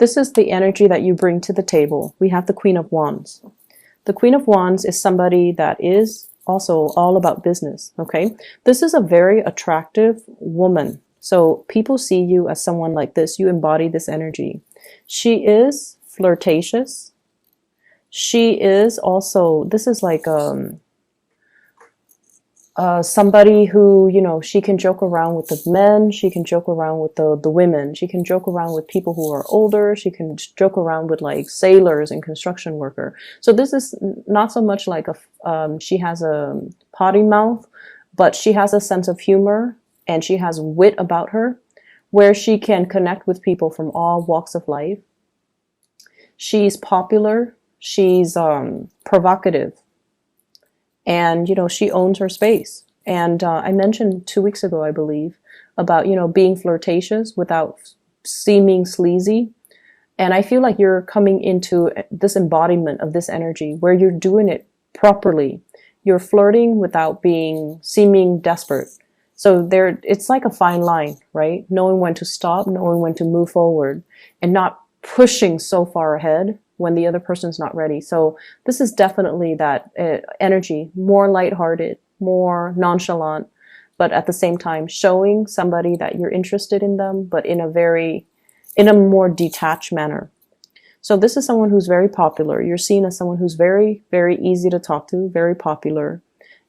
This is the energy that you bring to the table. We have the Queen of Wands. The Queen of Wands is somebody that is also all about business, okay? This is a very attractive woman. So people see you as someone like this. You embody this energy. She is flirtatious. She is also, this is like somebody who, you know, she can joke around with the men, she can joke around with the women, she can joke around with people who are older, she can joke around with like sailors and construction worker. So this is not so much like she has a potty mouth, but she has a sense of humor and she has wit about her where she can connect with people from all walks of life. She's popular, she's provocative. And, you know, she owns her space. And I mentioned 2 weeks ago, I believe, about, you know, being flirtatious without seeming sleazy. And I feel like you're coming into this embodiment of this energy where you're doing it properly. You're flirting without seeming desperate. So it's like a fine line, right? Knowing when to stop, knowing when to move forward, and not pushing so far ahead when the other person's not ready. So this is definitely that energy, more lighthearted, more nonchalant, but at the same time showing somebody that you're interested in them, but in a more detached manner. So this is someone who's very popular. You're seen as someone who's very, very easy to talk to, very popular.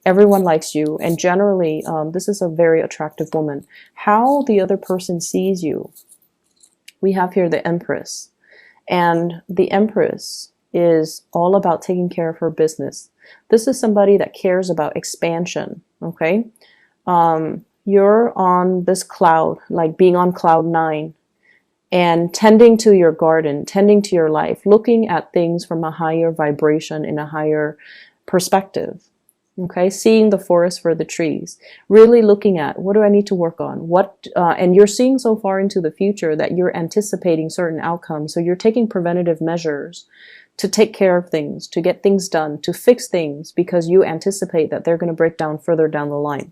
Everyone likes you. And generally, this is a very attractive woman. How the other person sees you, we have here the Empress. And the Empress is all about taking care of her business. This is somebody that cares about expansion, okay? You're on this cloud, like being on cloud 9, and tending to your garden, tending to your life, looking at things from a higher vibration in a higher perspective. Okay, seeing the forest for the trees, really looking at what do I need to work on? And you're seeing so far into the future that you're anticipating certain outcomes. So you're taking preventative measures to take care of things, to get things done, to fix things because you anticipate that they're going to break down further down the line.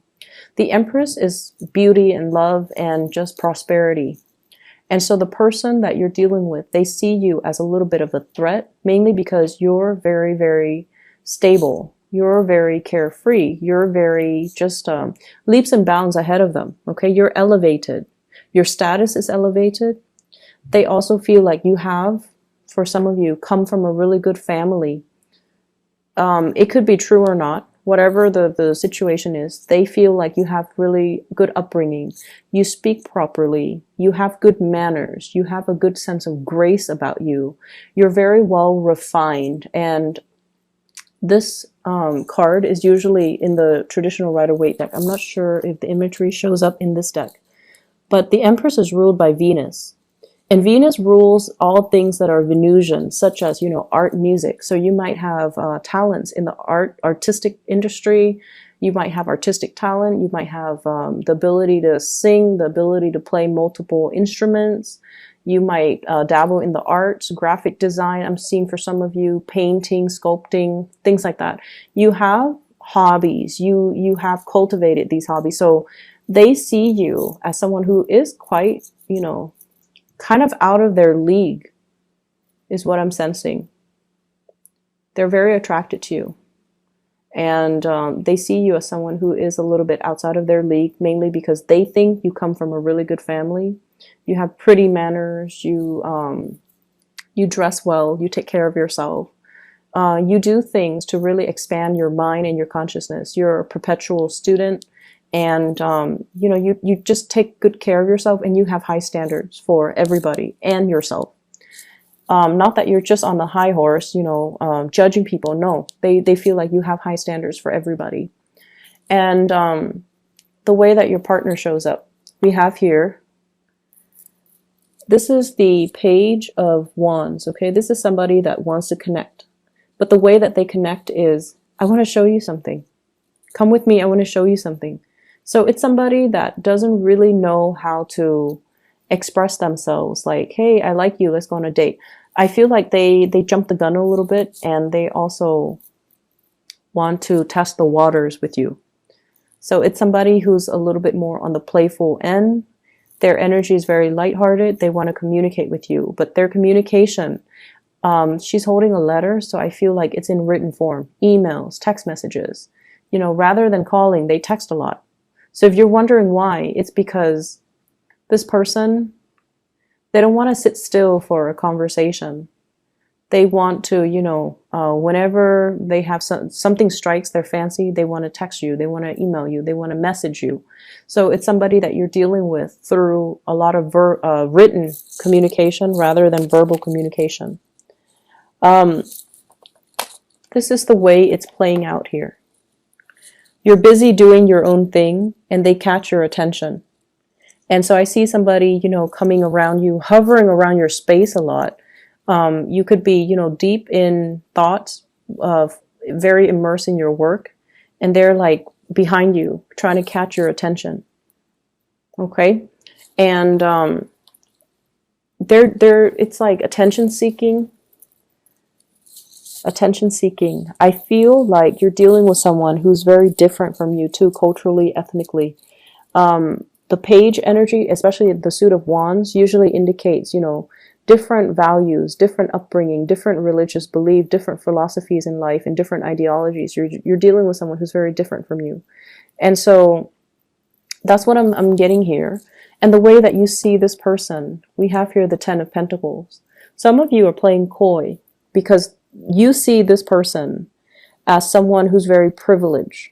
The Empress is beauty and love and just prosperity. And so the person that you're dealing with, they see you as a little bit of a threat, mainly because you're very, very stable. You're very carefree. You're very just leaps and bounds ahead of them. Okay, you're elevated. Your status is elevated. They also feel like you have, for some of you, come from a really good family. It could be true or not. Whatever the situation is, they feel like you have really good upbringing. You speak properly. You have good manners. You have a good sense of grace about you. You're very well refined. And this card is usually in the traditional Rider-Waite deck. I'm not sure if the imagery shows up in this deck. But the Empress is ruled by Venus. And Venus rules all things that are Venusian, such as, you know, art, music. So you might have talents in the artistic industry. You might have artistic talent. You might have the ability to sing, the ability to play multiple instruments. You might dabble in the arts, graphic design. I'm seeing for some of you painting, sculpting, things like that. You have hobbies. You have cultivated these hobbies. So they see you as someone who is quite, you know, kind of out of their league is what I'm sensing. They're very attracted to you. And they see you as someone who is a little bit outside of their league, mainly because they think you come from a really good family. You have pretty manners. You dress well. You take care of yourself. You do things to really expand your mind and your consciousness. You're a perpetual student. And, you know, you just take good care of yourself and you have high standards for everybody and yourself. Not that you're just on the high horse, you know, judging people. No, they feel like you have high standards for everybody. And the way that your partner shows up, we have here, this is the Page of Wands, okay? This is somebody that wants to connect. But the way that they connect is, I want to show you something. Come with me, I want to show you something. So it's somebody that doesn't really know how to express themselves. Like, hey, I like you, let's go on a date. I feel like they jump the gun a little bit, and they also want to test the waters with you. So it's somebody who's a little bit more on the playful end. Their energy is very lighthearted. They want to communicate with you, but their communication, she's holding a letter, so I feel like it's in written form, emails, text messages. You know, rather than calling, they text a lot. So if you're wondering why, it's because this person, they don't want to sit still for a conversation. They want to, you know, whenever they have something strikes their fancy, they want to text you, they want to email you, they want to message you. So it's somebody that you're dealing with through a lot of written communication rather than verbal communication. This is the way it's playing out here. You're busy doing your own thing and they catch your attention. And so I see somebody, you know, coming around you, hovering around your space a lot. You could be, you know, deep in thoughts, very immersed in your work, and they're like behind you, trying to catch your attention. Okay? And it's like attention seeking. Attention seeking. I feel like you're dealing with someone who's very different from you too, culturally, ethnically. The page energy, especially the suit of wands, usually indicates, you know, different values, different upbringing, different religious belief, different philosophies in life, and different ideologies. You're dealing with someone who's very different from you. And so that's what I'm getting here. And the way that you see this person, we have here the Ten of Pentacles. Some of you are playing coy because you see this person as someone who's very privileged.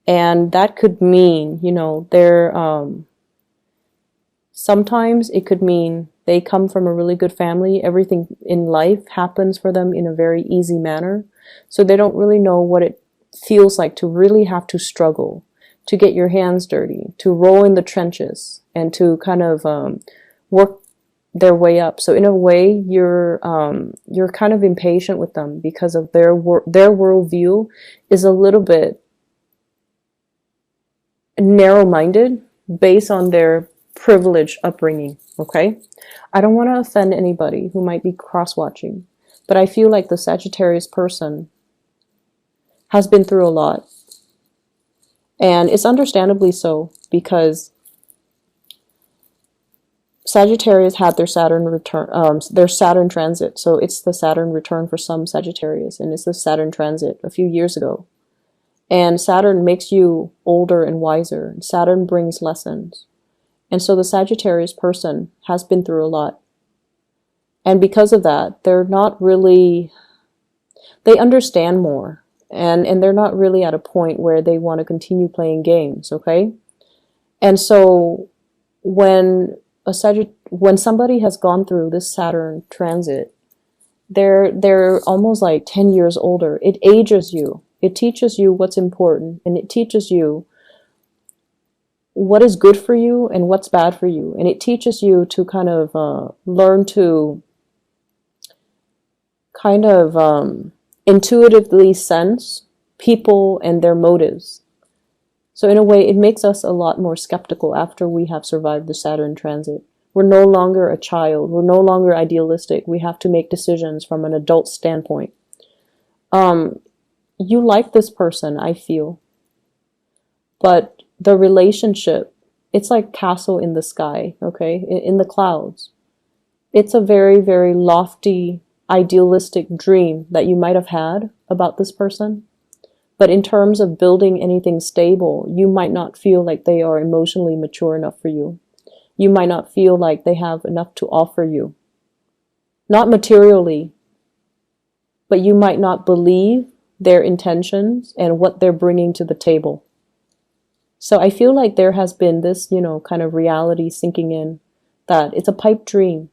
And that could mean, you know, they're, sometimes it could mean they come from a really good family. Everything in life happens for them in a very easy manner. So they don't really know what it feels like to really have to struggle, to get your hands dirty, to roll in the trenches, and to kind of work their way up. So in a way, you're kind of impatient with them because of their worldview is a little bit narrow-minded based on their privileged upbringing. Okay, I don't want to offend anybody who might be cross-watching, but I feel like the Sagittarius person has been through a lot, and it's understandably so, because Sagittarius had their Saturn return, their Saturn transit. So it's the Saturn return for some Sagittarius, and it's the Saturn transit a few years ago. And Saturn makes you older and wiser. Saturn brings lessons. And so the Sagittarius person has been through a lot. And because of that, they're not really, they understand more. And they're not really at a point where they want to continue playing games, okay? And so when somebody has gone through this Saturn transit, they're almost like 10 years older. It ages you. It teaches you what's important, and it teaches you what is good for you and what's bad for you. And it teaches you to kind of learn to kind of intuitively sense people and their motives. So in a way, it makes us a lot more skeptical after we have survived the Saturn transit. We're no longer a child. We're no longer idealistic. We have to make decisions from an adult standpoint. You like this person, I feel. But the relationship, it's like castle in the sky, okay? In the clouds. It's a very, very lofty, idealistic dream that you might have had about this person. But in terms of building anything stable, you might not feel like they are emotionally mature enough for you. You might not feel like they have enough to offer you. Not materially, but you might not believe their intentions and what they're bringing to the table. So I feel like there has been this, you know, kind of reality sinking in that it's a pipe dream.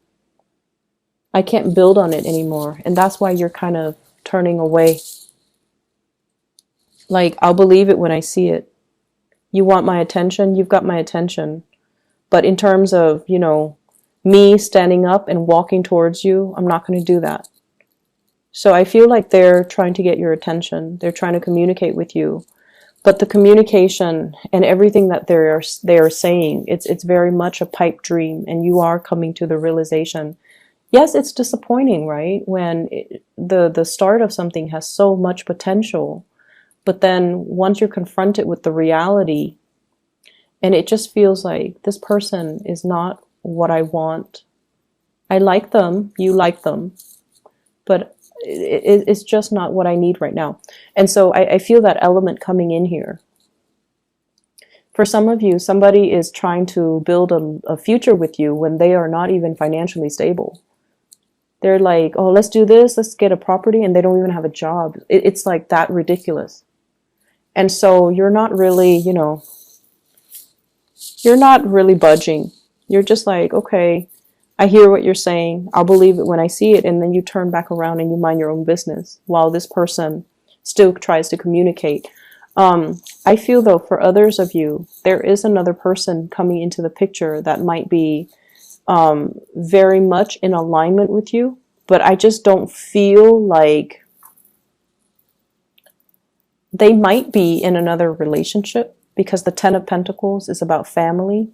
I can't build on it anymore. And that's why you're kind of turning away. Like, I'll believe it when I see it. You want my attention? You've got my attention. But in terms of, you know, me standing up and walking towards you, I'm not going to do that. So I feel like they're trying to get your attention. They're trying to communicate with you. But the communication and everything that they are saying, it's very much a pipe dream. And you are coming to the realization. Yes, it's disappointing, right? When the start of something has so much potential. But then once you're confronted with the reality, And it just feels like this person is not what I want. I like them, you like them, but it's just not what I need right now. And so I feel that element coming in here. For some of you, somebody is trying to build a future with you when they are not even financially stable. They're like, oh, let's do this, let's get a property, and they don't even have a job. It's like that ridiculous. And so you're not really, you're not really budging. You're just like, okay, I hear what you're saying. I'll believe it when I see it. And then you turn back around and you mind your own business while this person still tries to communicate. I feel though, for others of you, there is another person coming into the picture that might be very much in alignment with you, but I just don't feel like they might be in another relationship, because the Ten of Pentacles is about family.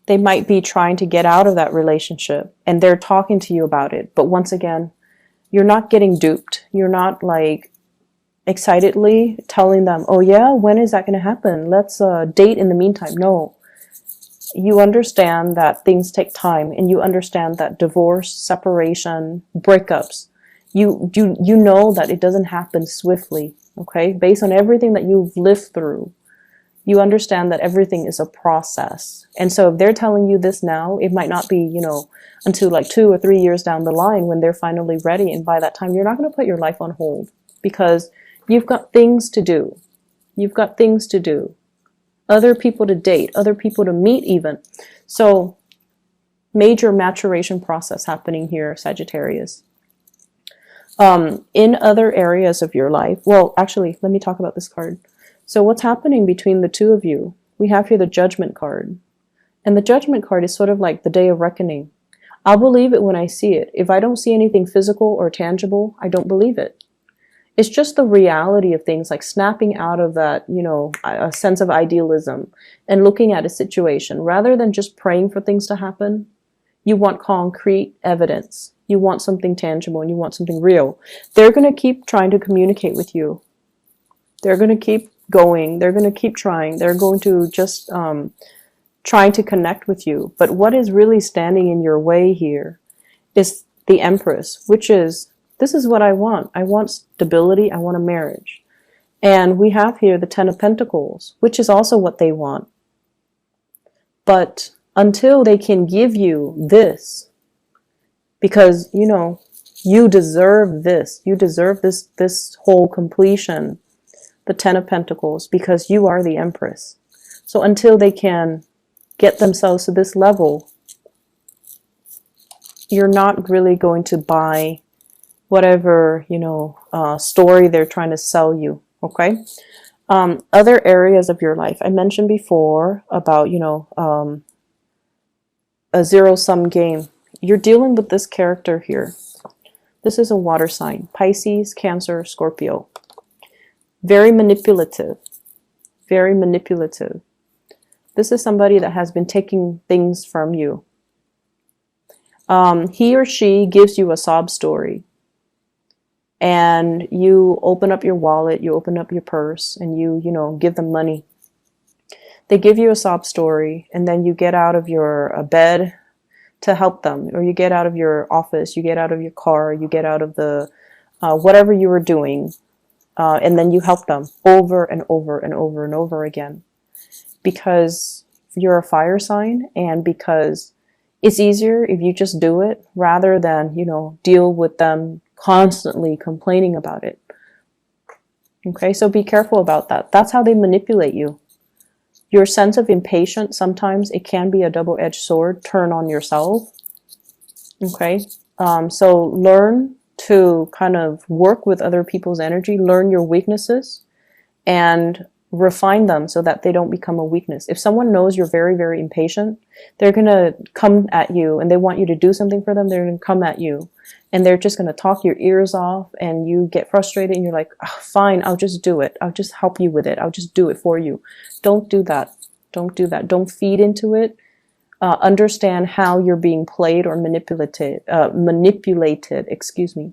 They might be trying to get out of that relationship and they're talking to you about it. But once again, you're not getting duped. You're not like excitedly telling them, oh yeah, when is that going to happen? Let's date in the meantime. No. You understand that things take time, and you understand that divorce, separation, breakups, you know that it doesn't happen swiftly, okay? Based on everything that you've lived through, you understand that everything is a process. And so if they're telling you this now, it might not be, until like 2 or 3 years down the line when they're finally ready. And by that time, you're not going to put your life on hold, because you've got things to do. You've got things to do. Other people to date, other people to meet even. So major maturation process happening here, Sagittarius. In other areas of your life, well, actually, let me talk about this card. So what's happening between the two of you? We have here the Judgment card. And the Judgment card is sort of like the Day of Reckoning. I'll believe it when I see it. If I don't see anything physical or tangible, I don't believe it. It's just the reality of things, like snapping out of that, a sense of idealism and looking at a situation. Rather than just praying for things to happen, you want concrete evidence. You want something tangible and you want something real. They're going to keep trying to communicate with you. They're going to keep going. They're going to keep trying. They're going to just trying to connect with you. But what is really standing in your way here is the Empress, which is, this is what I want. I want stability. I want a marriage. And we have here the Ten of Pentacles, which is also what they want. But until they can give you this, because, you deserve this. You deserve this whole completion, the Ten of Pentacles, because you are the Empress. So until they can get themselves to this level, you're not really going to buy whatever, story they're trying to sell you, okay? Other areas of your life. I mentioned before about, a zero-sum game. You're dealing with this character here. This is a water sign. Pisces, Cancer, Scorpio. Very manipulative. Very manipulative. This is somebody that has been taking things from you. He or she gives you a sob story. And you open up your wallet, you open up your purse, and you give them money. They give you a sob story, and then you get out of your bed to help them, or you get out of your office, you get out of your car, you get out of the whatever you were doing, and then you help them over and over and over and over again. Because you're a fire sign, and because it's easier if you just do it rather than, deal with them constantly complaining about it. Okay, so be careful about that. That's how they manipulate you. Your sense of impatience, sometimes it can be a double-edged sword, turn on yourself. Okay, so learn to kind of work with other people's energy, learn your weaknesses, and refine them so that they don't become a weakness. If someone knows you're very, very impatient, they're going to come at you and they want you to do something for them. They're going to come at you and they're just going to talk your ears off, and you get frustrated and you're like, oh, fine, I'll just do it. I'll just help you with it. I'll just do it for you. Don't do that. Don't do that. Don't feed into it. Understand how you're being played or manipulated, excuse me.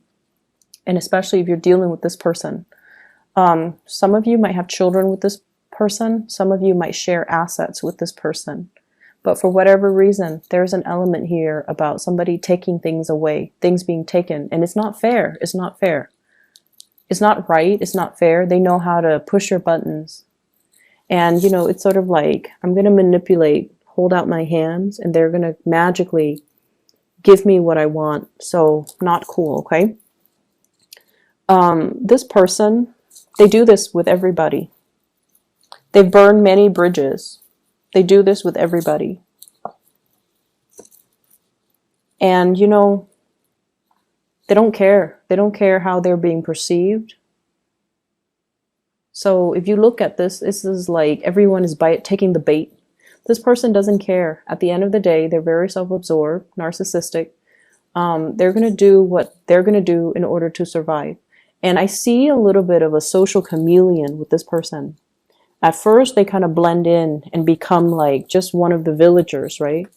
And especially if you're dealing with this person. Some of you might have children with this person, some of you might share assets with this person. But for whatever reason, there's an element here about somebody taking things away, things being taken. And it's not fair. It's not fair. It's not right. It's not fair. They know how to push your buttons. And, you know, it's sort of like, I'm going to manipulate, hold out my hands, and they're going to magically give me what I want. So not cool, okay? This person, they do this with everybody. They've burned many bridges. They do this with everybody. And, you know, they don't care. They don't care how they're being perceived. So if you look at this, this is like everyone is taking the bait. This person doesn't care. At the end of the day, they're very self-absorbed, narcissistic. They're going to do what they're going to do in order to survive. And I see a little bit of a social chameleon with this person. At first, they kind of blend in and become like just one of the villagers, right?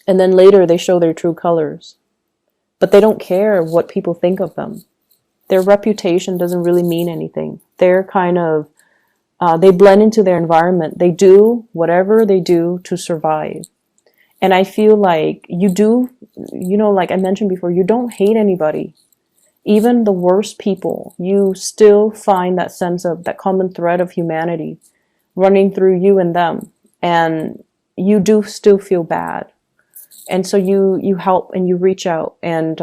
And then later, they show their true colors. But they don't care what people think of them. Their reputation doesn't really mean anything. They're kind of, they blend into their environment. They do whatever they do to survive. And I feel like you do, you know, like I mentioned before, you don't hate anybody. Even the worst people, you still find that sense of, that common thread of humanity running through you and them. And you do still feel bad. And so you help and you reach out. And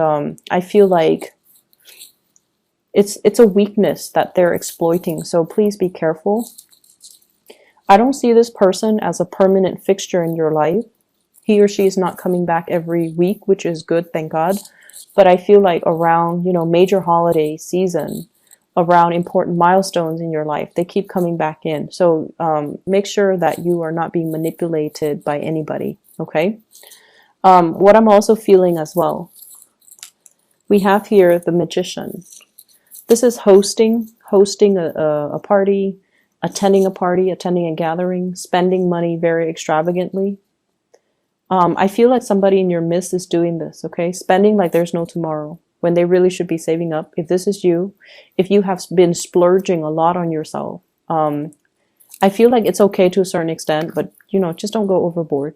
I feel like it's a weakness that they're exploiting. So please be careful. I don't see this person as a permanent fixture in your life. He or she is not coming back every week, which is good, thank God. But I feel like around, you know, major holiday season, around important milestones in your life, they keep coming back in. So make sure that you are not being manipulated by anybody, okay? What I'm also feeling as well, we have here the Magician. This is hosting a party, attending a gathering, spending money very extravagantly. I feel like somebody in your midst is doing this, okay? Spending like there's no tomorrow, when they really should be saving up. If this is you, if you have been splurging a lot on yourself, I feel like it's okay to a certain extent, but, you know, just don't go overboard.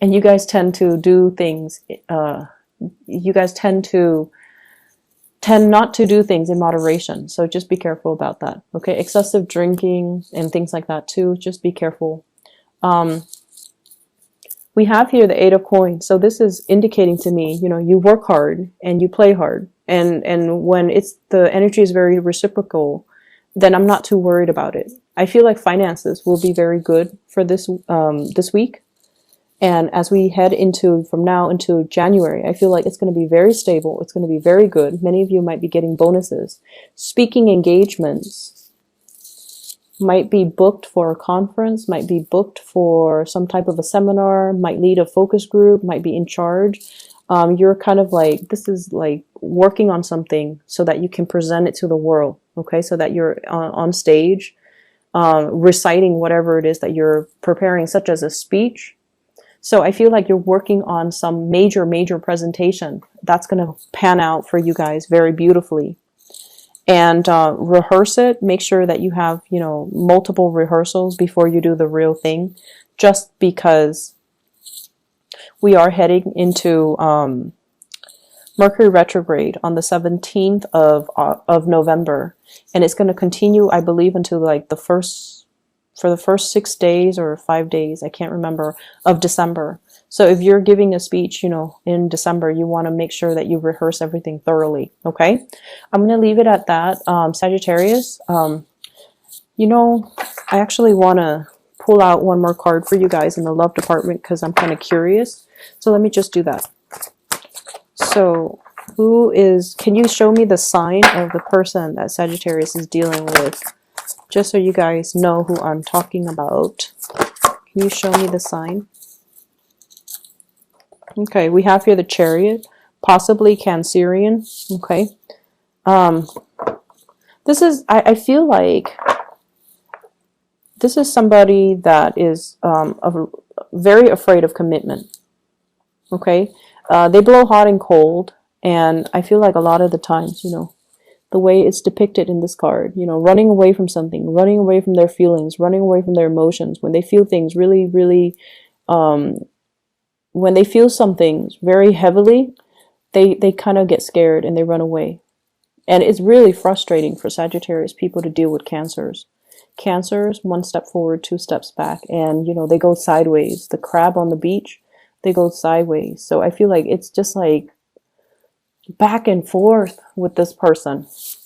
And you guys tend to do things, you guys tend not to do things in moderation. So just be careful about that, okay? Excessive drinking and things like that too, just be careful. We have here the 8 of Coins. So this is indicating to me, you know, you work hard and you play hard. And when the energy is very reciprocal, then I'm not too worried about it. I feel like finances will be very good for this week. And as we head from now into January, I feel like it's going to be very stable. It's going to be very good. Many of you might be getting bonuses. Speaking engagements might be booked for a conference, might be booked for some type of a seminar, might lead a focus group, might be in charge. You're kind of like, this is like working on something so that you can present it to the world, okay? So that you're on stage, reciting whatever it is that you're preparing, such as a speech. So I feel like you're working on some major presentation that's going to pan out for you guys very beautifully. And rehearse it. Make sure that you have, you know, multiple rehearsals before you do the real thing, just because we are heading into Mercury retrograde on the 17th of November, and it's going to continue, I believe, until like for the first 6 days or 5 days, I can't remember, of December. So if you're giving a speech, you know, in December, you want to make sure that you rehearse everything thoroughly, okay? I'm going to leave it at that. Sagittarius, you know, I actually want to pull out one more card for you guys in the love department because I'm kind of curious. So let me just do that. So can you show me the sign of the person that Sagittarius is dealing with? Just so you guys know who I'm talking about. Can you show me the sign? Okay, we have here the Chariot, possibly Cancerian. Okay. This is, I feel like this is somebody that is very afraid of commitment. Okay. They blow hot and cold, and I feel like a lot of the times, you know, the way it's depicted in this card. You know, running away from something, running away from their feelings, running away from their emotions. When they feel things really, really, when they feel something very heavily, they kind of get scared and they run away. And it's really frustrating for Sagittarius people to deal with Cancers. Cancers, one step forward, two steps back, and you know, they go sideways. The crab on the beach, they go sideways. So I feel like it's just like back and forth with this person.